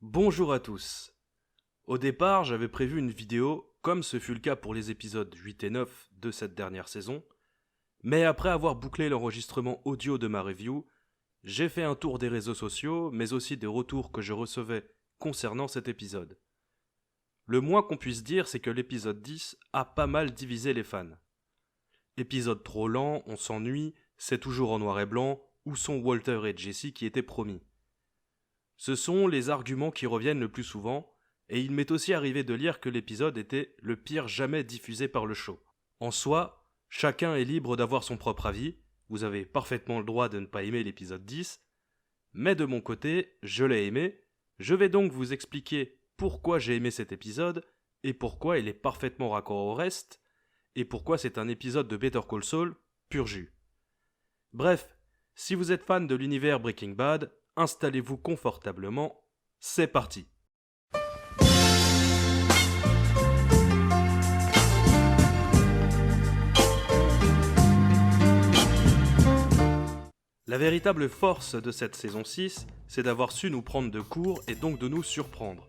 Bonjour à tous. Au départ, j'avais prévu une vidéo, comme ce fut le cas pour les épisodes 8 et 9 de cette dernière saison, mais après avoir bouclé l'enregistrement audio de ma review, j'ai fait un tour des réseaux sociaux, mais aussi des retours que je recevais concernant cet épisode. Le moins qu'on puisse dire, c'est que l'épisode 10 a pas mal divisé les fans. Épisode trop lent, on s'ennuie, c'est toujours en noir et blanc, où sont Walter et Jesse qui étaient promis. Ce sont les arguments qui reviennent le plus souvent, et il m'est aussi arrivé de lire que l'épisode était le pire jamais diffusé par le show. En soi, chacun est libre d'avoir son propre avis, vous avez parfaitement le droit de ne pas aimer l'épisode 10, mais de mon côté, je l'ai aimé, je vais donc vous expliquer pourquoi j'ai aimé cet épisode, et pourquoi il est parfaitement raccord au reste, et pourquoi c'est un épisode de Better Call Saul pur jus. Bref, si vous êtes fan de l'univers Breaking Bad, installez-vous confortablement, c'est parti. La véritable force de cette saison 6, c'est d'avoir su nous prendre de court et donc de nous surprendre.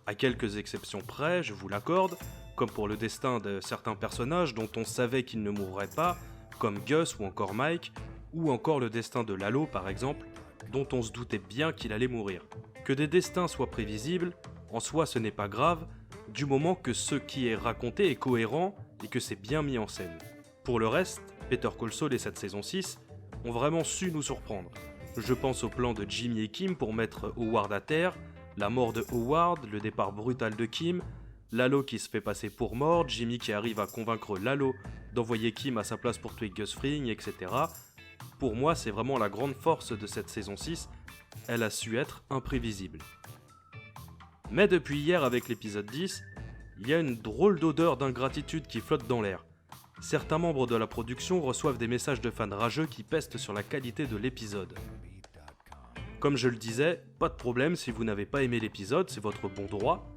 À quelques exceptions près, je vous l'accorde, comme pour le destin de certains personnages dont on savait qu'ils ne mourraient pas, comme Gus ou encore Mike, ou encore le destin de Lalo par exemple, dont on se doutait bien qu'il allait mourir. Que des destins soient prévisibles, en soi ce n'est pas grave, du moment que ce qui est raconté est cohérent et que c'est bien mis en scène. Pour le reste, Better Call Saul et cette saison 6 ont vraiment su nous surprendre. Je pense au plan de Jimmy et Kim pour mettre Howard à terre, la mort de Howard, le départ brutal de Kim, Lalo qui se fait passer pour mort, Jimmy qui arrive à convaincre Lalo d'envoyer Kim à sa place pour tuer Gus Fring, etc. Pour moi, c'est vraiment la grande force de cette saison 6, elle a su être imprévisible. Mais depuis hier avec l'épisode 10, il y a une drôle d'odeur d'ingratitude qui flotte dans l'air. Certains membres de la production reçoivent des messages de fans rageux qui pestent sur la qualité de l'épisode. Comme je le disais, pas de problème si vous n'avez pas aimé l'épisode, c'est votre bon droit.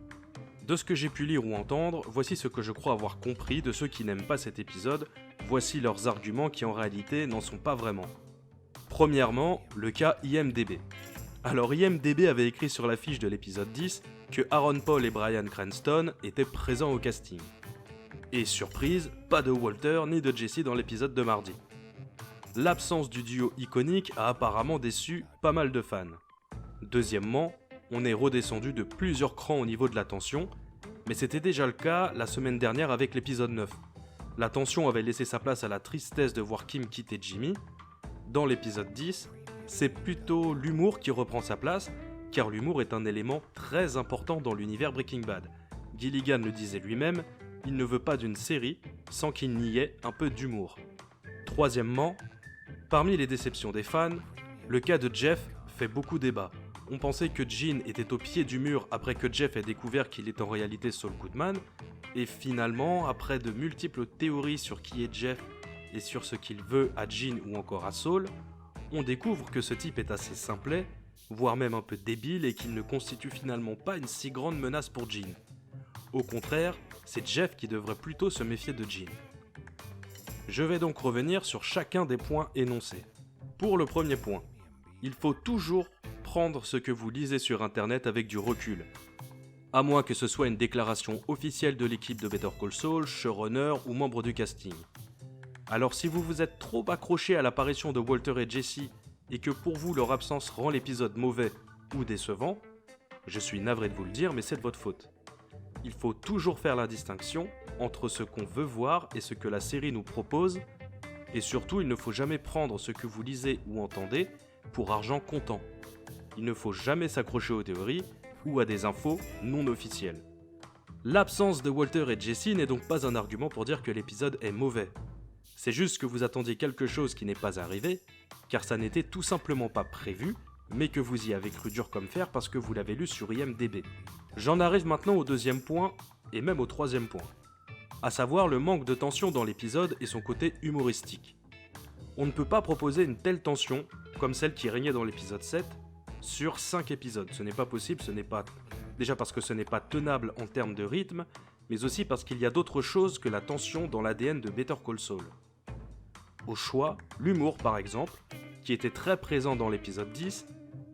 De ce que j'ai pu lire ou entendre, voici ce que je crois avoir compris de ceux qui n'aiment pas cet épisode, voici leurs arguments qui en réalité n'en sont pas vraiment. Premièrement, le cas IMDb. Alors IMDb avait écrit sur la fiche de l'épisode 10 que Aaron Paul et Bryan Cranston étaient présents au casting. Et surprise, pas de Walter ni de Jesse dans l'épisode de mardi. L'absence du duo iconique a apparemment déçu pas mal de fans. Deuxièmement, on est redescendu de plusieurs crans au niveau de la tension, mais c'était déjà le cas la semaine dernière avec l'épisode 9. La tension avait laissé sa place à la tristesse de voir Kim quitter Jimmy. Dans l'épisode 10, c'est plutôt l'humour qui reprend sa place, car l'humour est un élément très important dans l'univers Breaking Bad. Gilligan le disait lui-même, il ne veut pas d'une série sans qu'il n'y ait un peu d'humour. Troisièmement, parmi les déceptions des fans, le cas de Jeff fait beaucoup débat. On pensait que Gene était au pied du mur après que Jeff ait découvert qu'il est en réalité Saul Goodman, et finalement, après de multiples théories sur qui est Jeff et sur ce qu'il veut à Gene ou encore à Saul, on découvre que ce type est assez simplet, voire même un peu débile et qu'il ne constitue finalement pas une si grande menace pour Gene. Au contraire, c'est Jeff qui devrait plutôt se méfier de Gene. Je vais donc revenir sur chacun des points énoncés. Pour le premier point, il faut toujours prendre ce que vous lisez sur internet avec du recul. À moins que ce soit une déclaration officielle de l'équipe de Better Call Saul, showrunner ou membre du casting. Alors si vous vous êtes trop accroché à l'apparition de Walter et Jesse et que pour vous leur absence rend l'épisode mauvais ou décevant, je suis navré de vous le dire mais c'est de votre faute. Il faut toujours faire la distinction entre ce qu'on veut voir et ce que la série nous propose, et surtout il ne faut jamais prendre ce que vous lisez ou entendez pour argent comptant. Il ne faut jamais s'accrocher aux théories ou à des infos non officielles. L'absence de Walter et Jesse n'est donc pas un argument pour dire que l'épisode est mauvais. C'est juste que vous attendiez quelque chose qui n'est pas arrivé, car ça n'était tout simplement pas prévu, mais que vous y avez cru dur comme fer parce que vous l'avez lu sur IMDb. J'en arrive maintenant au deuxième point, et même au troisième point, à savoir le manque de tension dans l'épisode et son côté humoristique. On ne peut pas proposer une telle tension, comme celle qui régnait dans l'épisode 7, sur 5 épisodes. Ce n'est pas possible, déjà parce que ce n'est pas tenable en termes de rythme, mais aussi parce qu'il y a d'autres choses que la tension dans l'ADN de Better Call Saul. Au choix, l'humour par exemple, qui était très présent dans l'épisode 10,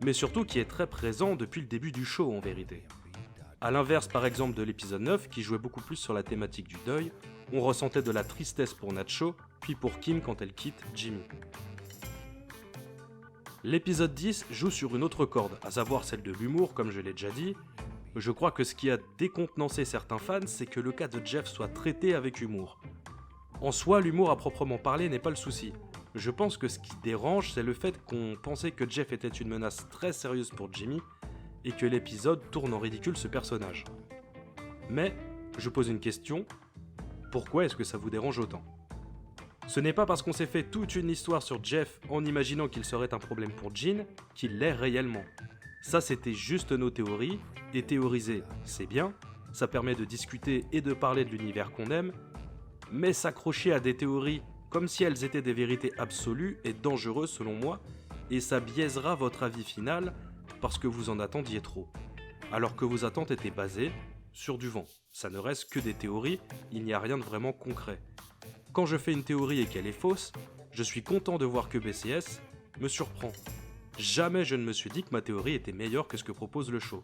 mais surtout qui est très présent depuis le début du show en vérité. A l'inverse par exemple de l'épisode 9 qui jouait beaucoup plus sur la thématique du deuil, on ressentait de la tristesse pour Nacho, puis pour Kim quand elle quitte Jimmy. L'épisode 10 joue sur une autre corde, à savoir celle de l'humour comme je l'ai déjà dit. Je crois que ce qui a décontenancé certains fans, c'est que le cas de Jeff soit traité avec humour. En soi, l'humour à proprement parler n'est pas le souci. Je pense que ce qui dérange, c'est le fait qu'on pensait que Jeff était une menace très sérieuse pour Jimmy, et que l'épisode tourne en ridicule ce personnage. Mais, je pose une question, pourquoi est-ce que ça vous dérange autant ? Ce n'est pas parce qu'on s'est fait toute une histoire sur Jeff en imaginant qu'il serait un problème pour Jean, qu'il l'est réellement. Ça c'était juste nos théories, et théoriser c'est bien, ça permet de discuter et de parler de l'univers qu'on aime, mais s'accrocher à des théories comme si elles étaient des vérités absolues est dangereux selon moi, et ça biaisera votre avis final parce que vous en attendiez trop, alors que vos attentes étaient basées sur du vent. Ça ne reste que des théories, il n'y a rien de vraiment concret. Quand je fais une théorie et qu'elle est fausse, je suis content de voir que BCS me surprend. Jamais je ne me suis dit que ma théorie était meilleure que ce que propose le show.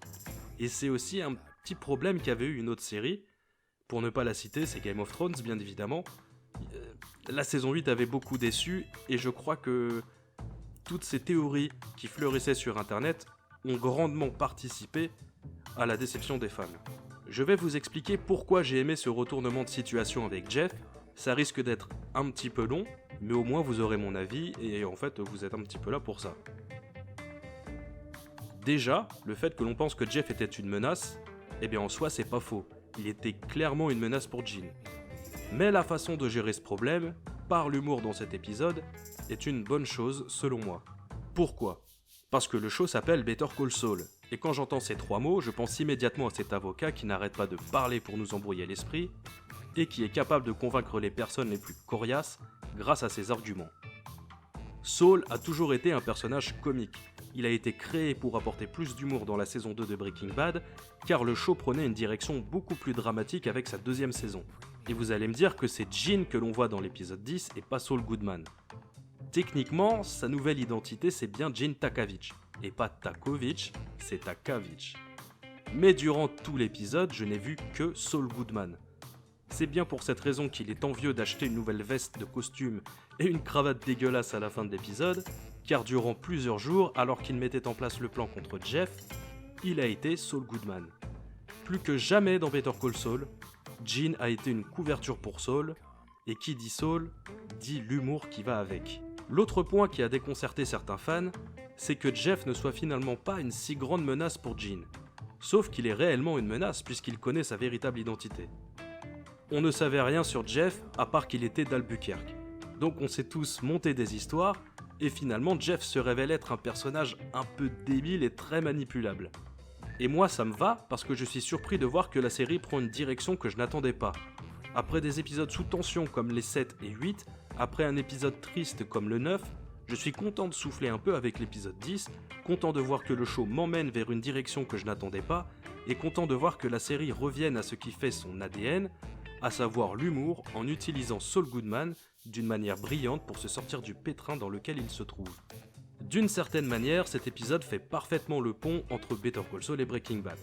Et c'est aussi un petit problème qu'avait eu une autre série, pour ne pas la citer, c'est Game of Thrones bien évidemment. La saison 8 avait beaucoup déçu, et je crois que toutes ces théories qui fleurissaient sur internet ont grandement participé à la déception des fans. Je vais vous expliquer pourquoi j'ai aimé ce retournement de situation avec Jeff. Ça risque d'être un petit peu long, mais au moins vous aurez mon avis, et en fait vous êtes un petit peu là pour ça. Déjà, le fait que l'on pense que Jeff était une menace, eh bien en soi c'est pas faux, il était clairement une menace pour Jean. Mais la façon de gérer ce problème, par l'humour dans cet épisode, est une bonne chose selon moi. Pourquoi ? Parce que le show s'appelle Better Call Saul, et quand j'entends ces trois mots, je pense immédiatement à cet avocat qui n'arrête pas de parler pour nous embrouiller l'esprit, et qui est capable de convaincre les personnes les plus coriaces grâce à ses arguments. Saul a toujours été un personnage comique. Il a été créé pour apporter plus d'humour dans la saison 2 de Breaking Bad, car le show prenait une direction beaucoup plus dramatique avec sa deuxième saison. Et vous allez me dire que c'est Gene que l'on voit dans l'épisode 10 et pas Saul Goodman. Techniquement, sa nouvelle identité c'est bien Gene Takavich, et pas Takovich, c'est Takavich. Mais durant tout l'épisode, je n'ai vu que Saul Goodman. C'est bien pour cette raison qu'il est envieux d'acheter une nouvelle veste de costume et une cravate dégueulasse à la fin de l'épisode, car durant plusieurs jours, alors qu'il mettait en place le plan contre Jeff, il a été Saul Goodman. Plus que jamais dans Better Call Saul, Gene a été une couverture pour Saul, et qui dit Saul, dit l'humour qui va avec. L'autre point qui a déconcerté certains fans, c'est que Jeff ne soit finalement pas une si grande menace pour Gene. Sauf qu'il est réellement une menace puisqu'il connaît sa véritable identité. On ne savait rien sur Jeff à part qu'il était d'Albuquerque. Donc on s'est tous monté des histoires, et finalement Jeff se révèle être un personnage un peu débile et très manipulable. Et moi ça me va parce que je suis surpris de voir que la série prend une direction que je n'attendais pas. Après des épisodes sous tension comme les 7 et 8, après un épisode triste comme le 9, je suis content de souffler un peu avec l'épisode 10, content de voir que le show m'emmène vers une direction que je n'attendais pas, et content de voir que la série revienne à ce qui fait son ADN, à savoir l'humour en utilisant Saul Goodman d'une manière brillante pour se sortir du pétrin dans lequel il se trouve. D'une certaine manière, cet épisode fait parfaitement le pont entre Better Call Saul et Breaking Bad.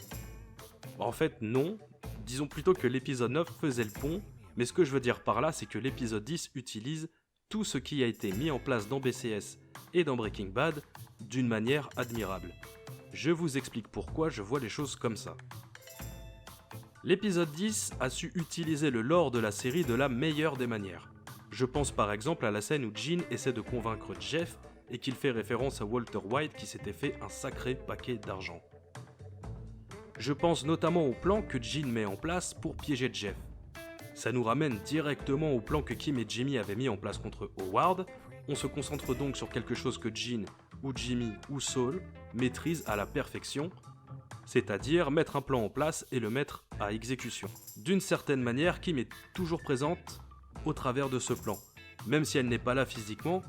En fait, non, disons plutôt que l'épisode 9 faisait le pont, mais ce que je veux dire par là, c'est que l'épisode 10 utilise tout ce qui a été mis en place dans BCS et dans Breaking Bad d'une manière admirable. Je vous explique pourquoi je vois les choses comme ça. L'épisode 10 a su utiliser le lore de la série de la meilleure des manières. Je pense par exemple à la scène où Gene essaie de convaincre Jeff et qu'il fait référence à Walter White qui s'était fait un sacré paquet d'argent. Je pense notamment au plan que Gene met en place pour piéger Jeff. Ça nous ramène directement au plan que Kim et Jimmy avaient mis en place contre Howard. On se concentre donc sur quelque chose que Gene, ou Jimmy, ou Saul maîtrisent à la perfection, c'est-à-dire mettre un plan en place et le mettre à exécution. D'une certaine manière, Kim est toujours présente au travers de ce plan, même si elle n'est pas là physiquement,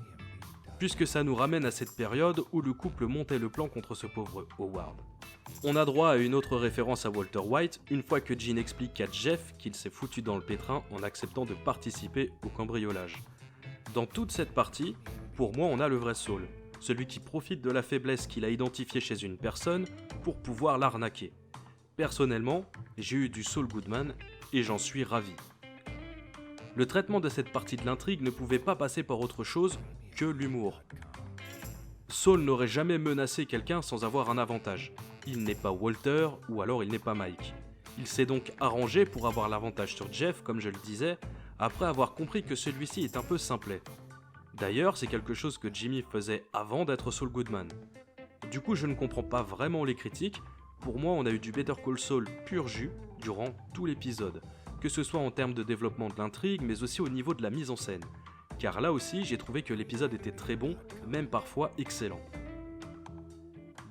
puisque ça nous ramène à cette période où le couple montait le plan contre ce pauvre Howard. On a droit à une autre référence à Walter White, une fois que Gene explique à Jeff qu'il s'est foutu dans le pétrin en acceptant de participer au cambriolage. Dans toute cette partie, pour moi on a le vrai Saul. celui qui profite de la faiblesse qu'il a identifiée chez une personne pour pouvoir l'arnaquer. Personnellement, j'ai eu du Saul Goodman et j'en suis ravi. Le traitement de cette partie de l'intrigue ne pouvait pas passer par autre chose que l'humour. Saul n'aurait jamais menacé quelqu'un sans avoir un avantage. Il n'est pas Walter ou alors il n'est pas Mike. Il s'est donc arrangé pour avoir l'avantage sur Jeff, comme je le disais, après avoir compris que celui-ci est un peu simplet. D'ailleurs, c'est quelque chose que Jimmy faisait avant d'être Saul Goodman. Du coup, je ne comprends pas vraiment les critiques. Pour moi, on a eu du Better Call Saul pur jus durant tout l'épisode, que ce soit en termes de développement de l'intrigue, mais aussi au niveau de la mise en scène. Car là aussi, j'ai trouvé que l'épisode était très bon, même parfois excellent.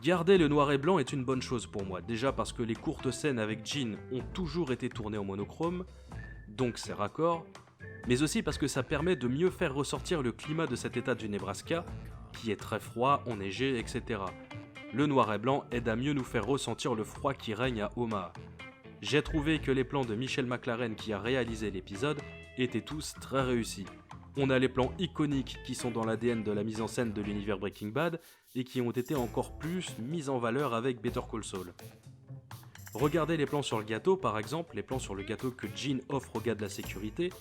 Garder le noir et blanc est une bonne chose pour moi, déjà parce que les courtes scènes avec Gene ont toujours été tournées en monochrome, donc c'est raccord, mais aussi parce que ça permet de mieux faire ressortir le climat de cet état du Nebraska, qui est très froid, enneigé, etc. Le noir et blanc aide à mieux nous faire ressentir le froid qui règne à Omaha. J'ai trouvé que les plans de Michelle MacLaren qui a réalisé l'épisode étaient tous très réussis. On a les plans iconiques qui sont dans l'ADN de la mise en scène de l'univers Breaking Bad et qui ont été encore plus mis en valeur avec Better Call Saul. Regardez les plans sur le gâteau par exemple, les plans sur le gâteau que Gene offre au gars de la sécurité,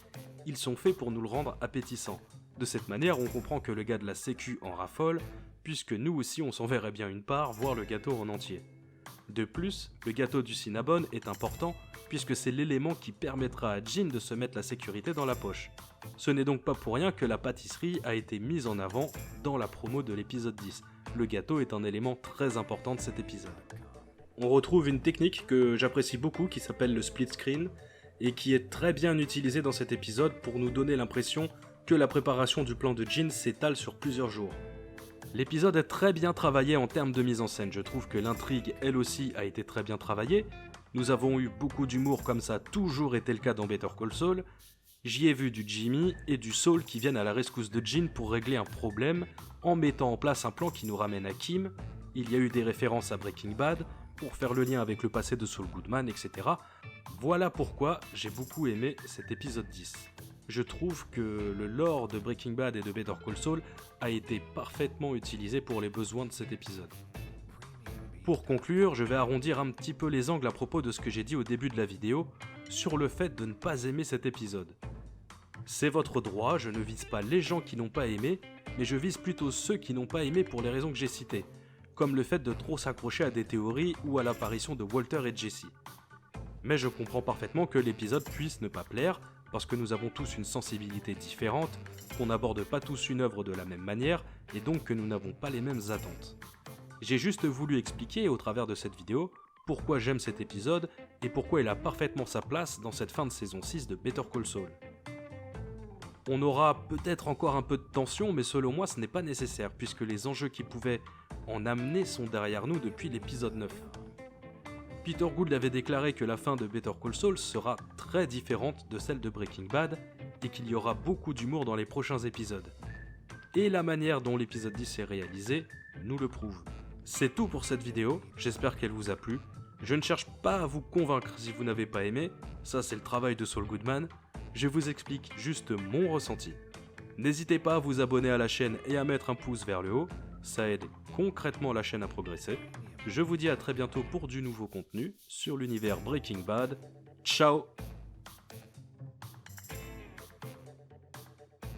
ils sont faits pour nous le rendre appétissant. De cette manière, on comprend que le gars de la sécu en raffole, puisque nous aussi on s'en verrait bien une part, voire le gâteau en entier. De plus, le gâteau du Cinnabon est important puisque c'est l'élément qui permettra à Gene de se mettre la sécurité dans la poche. Ce n'est donc pas pour rien que la pâtisserie a été mise en avant dans la promo de l'épisode 10. Le gâteau est un élément très important de cet épisode. On retrouve une technique que j'apprécie beaucoup qui s'appelle le split screen et qui est très bien utilisée dans cet épisode pour nous donner l'impression que la préparation du plan de Gene s'étale sur plusieurs jours. L'épisode est très bien travaillé en termes de mise en scène, je trouve que l'intrigue elle aussi a été très bien travaillée. Nous avons eu beaucoup d'humour comme ça a toujours été le cas dans Better Call Saul. J'y ai vu du Jimmy et du Saul qui viennent à la rescousse de Gene pour régler un problème en mettant en place un plan qui nous ramène à Kim. Il y a eu des références à Breaking Bad pour faire le lien avec le passé de Saul Goodman, etc. Voilà pourquoi j'ai beaucoup aimé cet épisode 10. Je trouve que le lore de Breaking Bad et de Better Call Saul a été parfaitement utilisé pour les besoins de cet épisode. Pour conclure, je vais arrondir un petit peu les angles à propos de ce que j'ai dit au début de la vidéo sur le fait de ne pas aimer cet épisode. C'est votre droit, je ne vise pas les gens qui n'ont pas aimé, mais je vise plutôt ceux qui n'ont pas aimé pour les raisons que j'ai citées, comme le fait de trop s'accrocher à des théories ou à l'apparition de Walter et Jesse. Mais je comprends parfaitement que l'épisode puisse ne pas plaire, parce que nous avons tous une sensibilité différente, qu'on n'aborde pas tous une œuvre de la même manière, et donc que nous n'avons pas les mêmes attentes. J'ai juste voulu expliquer au travers de cette vidéo pourquoi j'aime cet épisode et pourquoi il a parfaitement sa place dans cette fin de saison 6 de Better Call Saul. On aura peut-être encore un peu de tension, mais selon moi ce n'est pas nécessaire, puisque les enjeux qui pouvaient en amener sont derrière nous depuis l'épisode 9. Peter Gould avait déclaré que la fin de Better Call Saul sera très différente de celle de Breaking Bad et qu'il y aura beaucoup d'humour dans les prochains épisodes. Et la manière dont l'épisode 10 est réalisé nous le prouve. C'est tout pour cette vidéo, j'espère qu'elle vous a plu. Je ne cherche pas à vous convaincre si vous n'avez pas aimé, ça c'est le travail de Saul Goodman, je vous explique juste mon ressenti. N'hésitez pas à vous abonner à la chaîne et à mettre un pouce vers le haut, ça aide concrètement la chaîne à progresser. Je vous dis à très bientôt pour du nouveau contenu sur l'univers Breaking Bad. Ciao!